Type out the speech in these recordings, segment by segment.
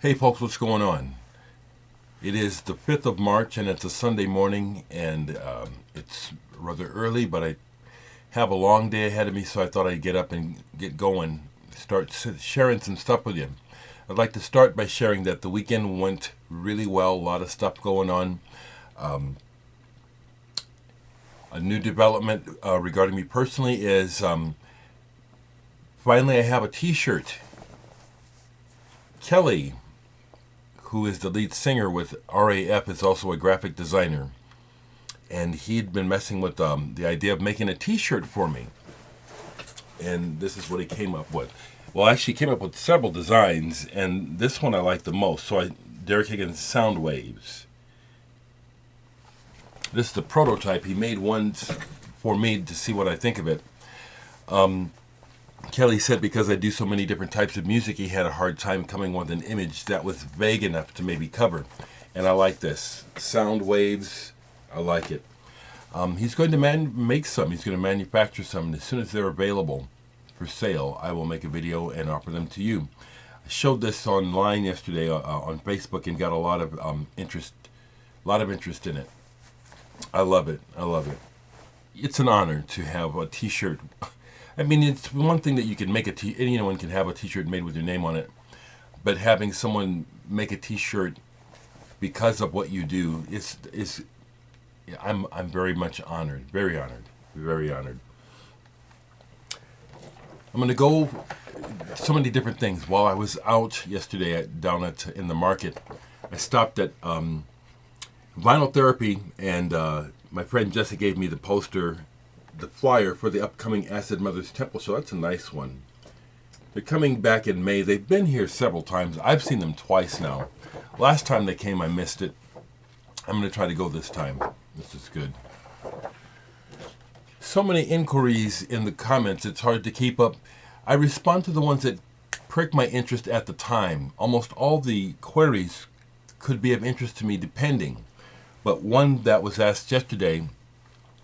Hey folks, what's going on? It is the 5th of March and it's a Sunday morning and it's rather early, but I have a long day ahead of me, so I thought I'd get up and get going, start sharing some stuff with you. I'd like to start by sharing that the weekend went really well, a lot of stuff going on. A new development regarding me personally is finally I have a t-shirt. Kelly, who is the lead singer with RAF, is also a graphic designer. And he'd been messing with the idea of making a t-shirt for me. And this is what he came up with. Well, actually, he came up with several designs, and this one I like the most. So Dereck Higgins Sound Waves. This is the prototype. He made one for me to see what I think of it. Kelly said because I do so many different types of music, he had a hard time coming with an image that was vague enough to maybe cover. And I like this. Sound Waves, I like it. He's going to make some. He's going to manufacture some. And as soon as they're available for sale, I will make a video and offer them to you. I showed this online yesterday on Facebook and got a lot of interest in it. I love it. I love it. It's an honor to have a t-shirt. I mean, it's one thing that you can make anyone can have a t-shirt made with your name on it, but having someone make a t-shirt because of what you do is I'm very much honored, very honored, very honored. I'm going to go so many different things. While I was out yesterday in the market, I stopped at Vinyl Therapy, and my friend Jesse gave me the flyer for the upcoming Acid Mother's Temple show. That's a nice one. They're coming back in May. They've been here several times. I've seen them twice now. Last time they came, I missed it. I'm going to try to go this time. This is good. So many inquiries in the comments, it's hard to keep up. I respond to the ones that prick my interest at the time. Almost all the queries could be of interest to me depending. But one that was asked yesterday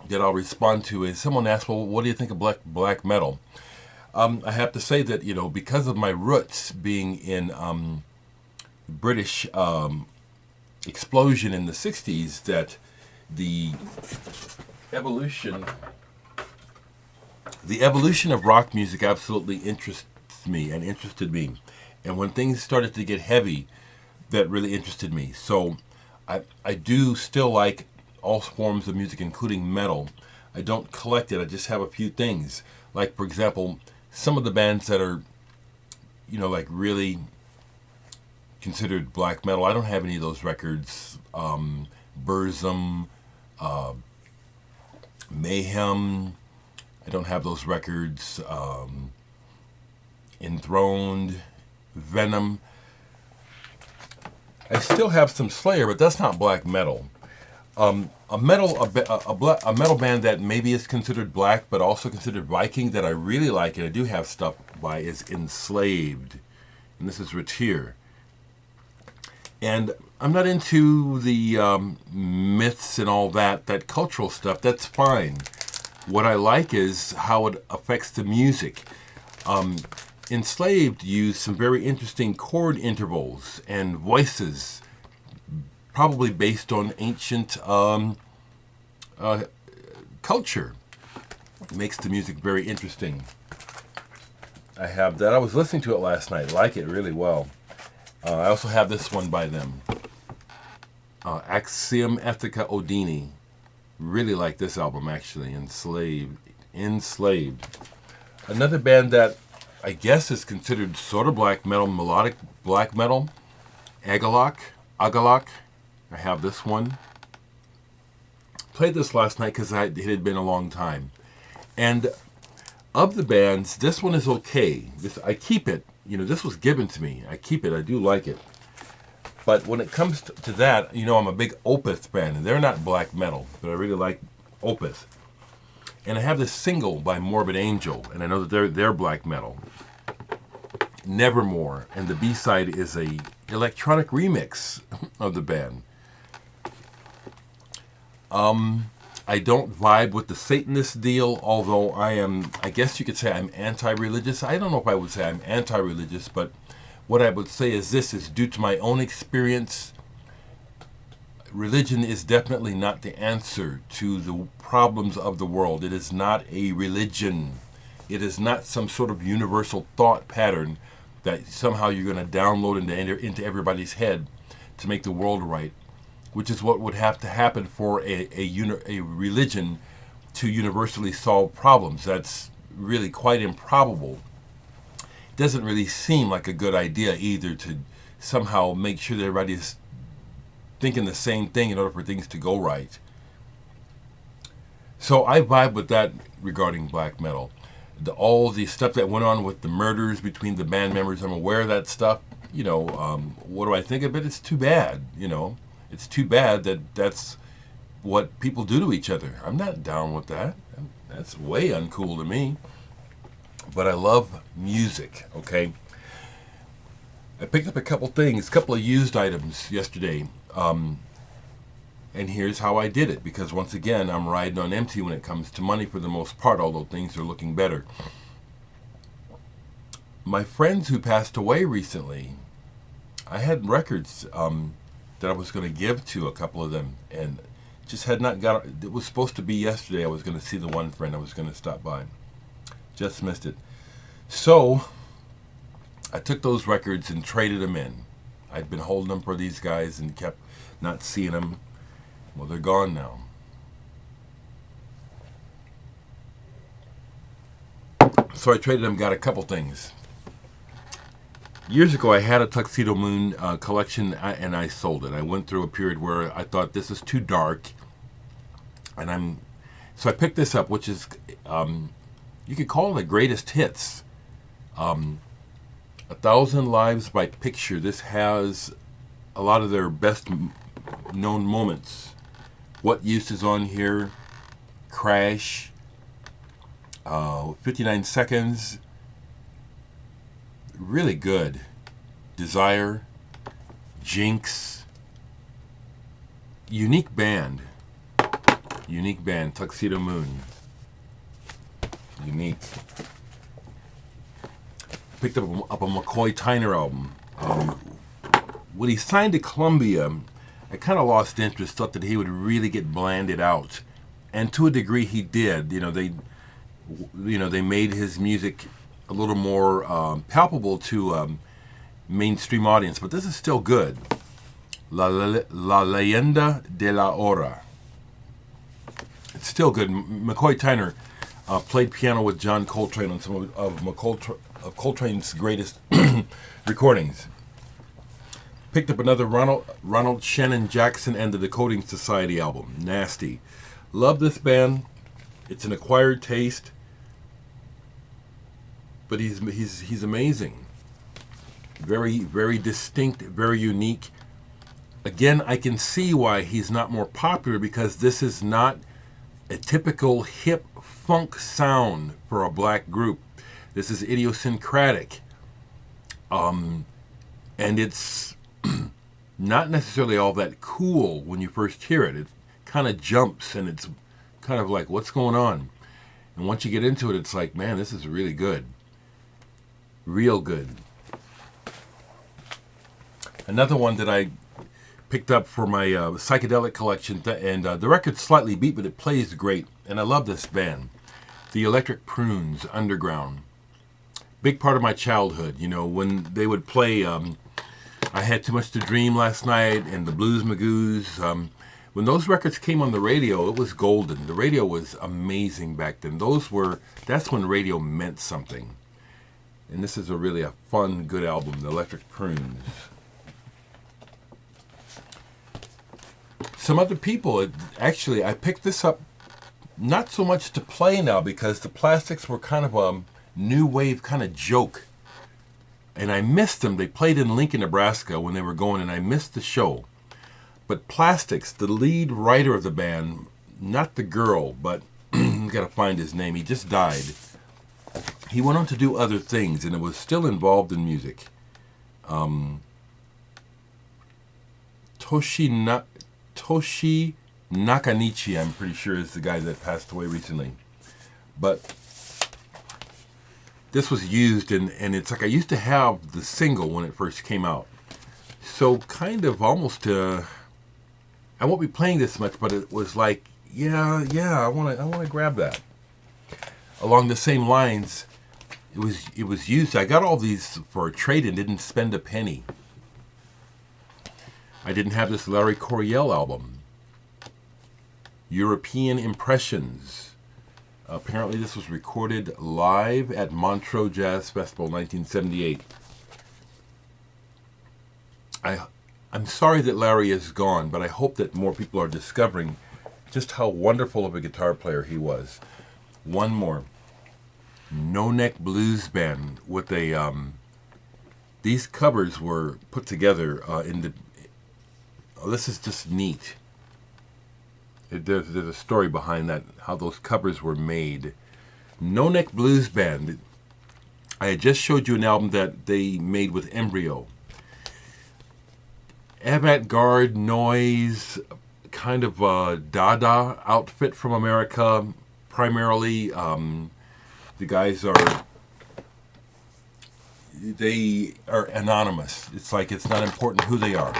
that I'll respond to is someone asked, well, what do you think of black metal? I have to say that, because of my roots being in British explosion in the 60s, that the evolution of rock music absolutely interests me and interested me. And when things started to get heavy, that really interested me. So I do still like all forms of music, including metal. I don't collect it. I just have a few things. Like, for example, some of the bands that are, like really considered black metal. I don't have any of those records. Burzum, Mayhem. I don't have those records. Enthroned, Venom. I still have some Slayer, but that's not black metal. A metal band that maybe is considered black, but also considered Viking, that I really like, and I do have stuff by, is Enslaved, and this is Ratir. And I'm not into the myths and all that cultural stuff. That's fine. What I like is how it affects the music. Enslaved used some very interesting chord intervals and voices, probably based on ancient culture. It makes the music very interesting. I have that. I was listening to it last night. Like it really well. I also have this one by them. Axiom Ethica Odini. Really like this album, actually. Enslaved. Another band that I guess is considered sort of black metal, melodic black metal. Agalok. I have this one. Played this last night because it had been a long time. And of the bands, this one is okay. I keep it. This was given to me. I keep it. I do like it. But when it comes to that, I'm a big Opeth fan. And they're not black metal, but I really like Opeth. And I have this single by Morbid Angel, and I know that they're black metal. Nevermore, and the B-side is a electronic remix of the band. I don't vibe with the Satanist deal, although I guess you could say I'm anti-religious. I don't know if I would say I'm anti-religious, but What I would say is this is due to my own experience. Religion is definitely not the answer to the problems of the world. It is not a religion. It is not some sort of universal thought pattern that somehow you're going to download into everybody's head to make the world right, which is what would have to happen for a religion to universally solve problems. That's really quite improbable. It doesn't really seem like a good idea either to somehow make sure that everybody's thinking the same thing in order for things to go right. So I vibe with that regarding black metal. All the stuff that went on with the murders between the band members, I'm aware of that stuff. What do I think of it? It's too bad, It's too bad that that's what people do to each other. I'm not down with that. That's way uncool to me. But I love music, okay? I picked up a couple of used items yesterday. And here's how I did it, because once again, I'm riding on empty when it comes to money for the most part, although things are looking better. My friends who passed away recently, I had records that I was going to give to a couple of them, and just had not got. It was supposed to be yesterday. I was going to see the one friend. I was going to stop by. Just missed it. So I took those records and traded them in. I'd been holding them for these guys and kept not seeing them. Well, they're gone now. So I traded them, got a couple things. Years ago, I had a Tuxedo Moon collection, and I sold it. I went through a period where I thought this is too dark, so I picked this up, which is, you could call it a greatest hits. 1,000 Lives by Picture. This has a lot of their best known moments. What Use is on here, Crash, 59 Seconds, really good. Desire, Jinx, unique band, Tuxedo Moon, unique. Picked up a McCoy Tyner album. When he signed to Columbia, I kind of lost interest, thought that he would really get blanded out. And to a degree he did. They made his music a little more palpable to a mainstream audience, but this is still good. La Leyenda de la Hora. It's still good. McCoy Tyner played piano with John Coltrane on some of Coltrane's greatest recordings. Picked up another Ronald Shannon Jackson and the Decoding Society album, Nasty. Love this band. It's an acquired taste, but he's amazing. Very, very distinct, very unique. Again, I can see why he's not more popular, because this is not a typical hip funk sound for a black group. This is idiosyncratic. And it's not necessarily all that cool when you first hear it. It kind of jumps, and it's kind of like, what's going on? And once you get into it, it's like, man, this is really good. Real good. Another one that I picked up for my psychedelic collection, and the record's slightly beat, but it plays great. And I love this band. The Electric Prunes, Underground. Big part of my childhood, when they would play I Had Too Much to Dream last night and the Blues Magoos. When those records came on the radio, it was golden. The radio was amazing back then. That's when radio meant something. And this is really a fun, good album, The Electric Prunes. Some other people, actually, I picked this up not so much to play now, because the Plastics were kind of a new wave kind of joke. And I missed them. They played in Lincoln, Nebraska when they were going, and I missed the show. But Plastics, the lead writer of the band, not the girl, but I've got to find his name. He just died. He went on to do other things, and it was still involved in music. Toshi Nakanishi, I'm pretty sure, is the guy that passed away recently. But this was used, and it's like I used to have the single when it first came out. So kind of almost, I won't be playing this much, but it was like, yeah, I want to grab that. Along the same lines, it was used. I got all these for a trade and didn't spend a penny. I didn't have this Larry Coryell album, European Impressions. Apparently this was recorded live at Montreux Jazz Festival 1978. I'm sorry that Larry is gone, but I hope that more people are discovering just how wonderful of a guitar player he was. One more. No Neck Blues Band with a these covers were put together in the this is just neat. There's a story behind that, how those covers were made. No Neck Blues Band. I had just showed you an album that they made with Embryo. Avant-garde noise, kind of a Dada outfit from America, primarily. The guys they are anonymous. It's like it's not important who they are.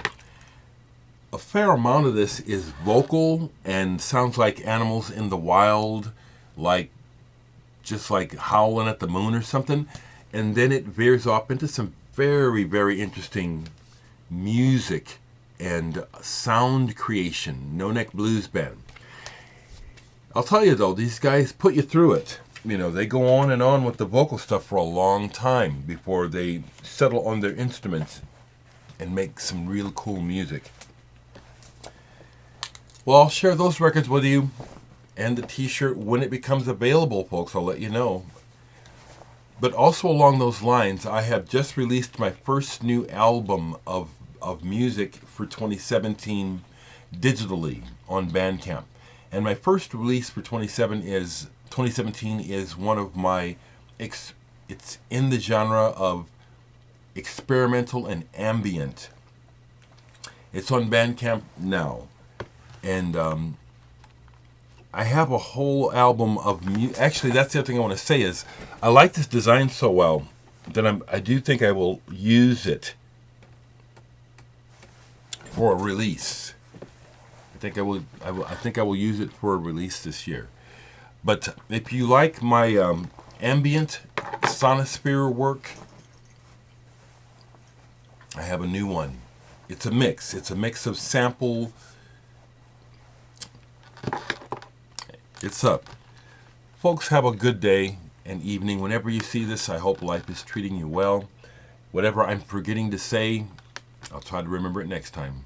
A fair amount of this is vocal and sounds like animals in the wild, like just like howling at the moon or something. And then it veers off into some very, very interesting music and sound creation. No Neck Blues Band. I'll tell you though, these guys put you through it. You know, they go on and on with the vocal stuff for a long time before they settle on their instruments and make some real cool music. Well, I'll share those records with you and the t-shirt when it becomes available, folks. I'll let you know. But also along those lines, I have just released my first new album of music for 2017 digitally on Bandcamp. And my first release for 2017 is one of my, it's in the genre of experimental and ambient. It's on Bandcamp now. And I have a whole album of actually, that's the other thing I want to say is I like this design so well that I do think I will use it for a release. I think I will use it for a release this year. But if you like my ambient sonosphere work, I have a new one. It's a mix. It's a mix of sample. It's up. Folks, have a good day and evening. Whenever you see this, I hope life is treating you well. Whatever I'm forgetting to say, I'll try to remember it next time.